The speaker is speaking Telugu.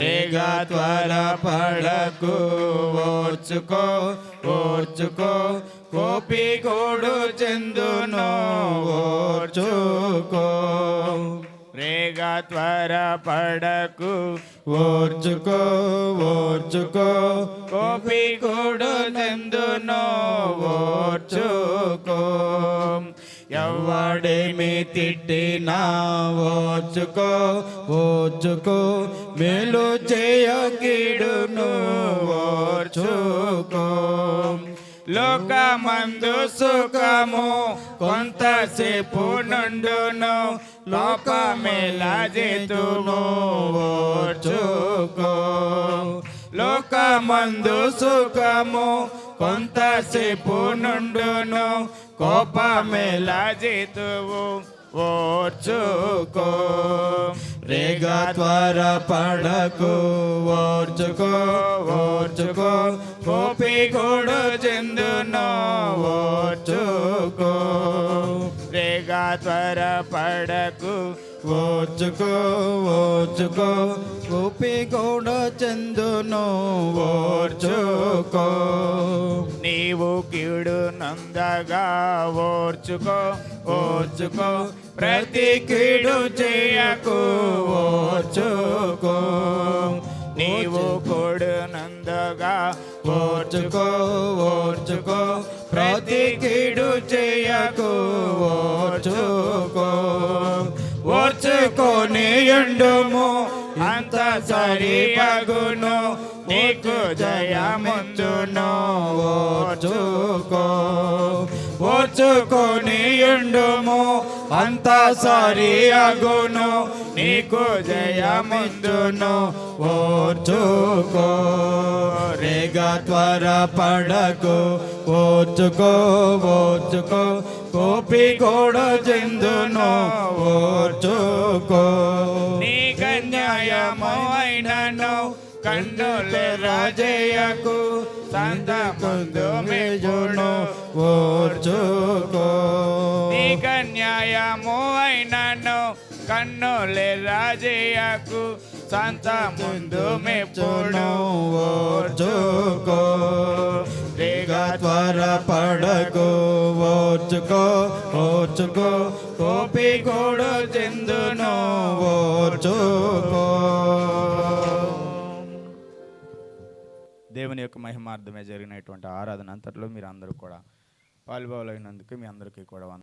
రేగా త్వరపడకు ఓర్చుకో ఓర్చుకో కోపిగోడు చెందును ఓర్చుకో రేగా త్వరపడకు ఓర్చుకో ఓర్చుకో కోపిగోడు చెందును ఓర్చుకో ఎవడేమి తిట్టినా ఓర్చుకో ఓర్చుకో మేలు చేయ కీడును ఓర్చుకో లోకమందు సుఖము కొంతసేపు నుండును లోకమేలా చేతును ఓర్చుకో లోకమందు సుఖము కొంతసేపు నుండును కోపమేలా చేతువు ఓర్చుకో రేగా త్వరపడకు ఓర్చుకో ఓర్చుకో కోపిగోడు చెందును ఓర్చుకో రేగా త్వరపడకు ఓర్చుకో ఓర్చుకో కోపిగోడు చెందును ఓర్చుకో నీవు కీడు నందగా ఓర్చుకో ఓర్చుకో ప్రతి కీడు చేయకు ఓర్చుకో నీవు కోడు నందగా ఓర్చుకో ఓర్చుకో ప్రతి కీడు చేయకు ఓర్చుకో ఓర్చుకొని ఉండుము అంత సరిగగును నీకు జయముందును ఓర్చుకో ఓర్చుకొని ఉండుము అంత సరిగగును నీకు జయముందును ఓర్చుకో రేగా త్వరపడకు ఓర్చుకో ఓర్చుకో కోపిగోడు చెందును ఓర్చుకో నీకు న్యాయమైనను కన్నుల రాజయ్యకు సంత ముందు మేజును ఓర్చుకో నీకు న్యాయము అయినను కన్నుల రాజయ్యకు సంత ముందు మెప్పును ఓర్చుకో రేగా త్వరపడకు ఓర్చుకో ఓర్చుకో కోపిగోడు చెందును ఓర్చుకో. దేవుని యొక్క మహిమార్థమే జరిగినటువంటి ఆరాధన అంతట్లో మీరు అందరూ కూడా పాల్గొనైనందుకు మీ అందరికీ కూడా వందనాలు.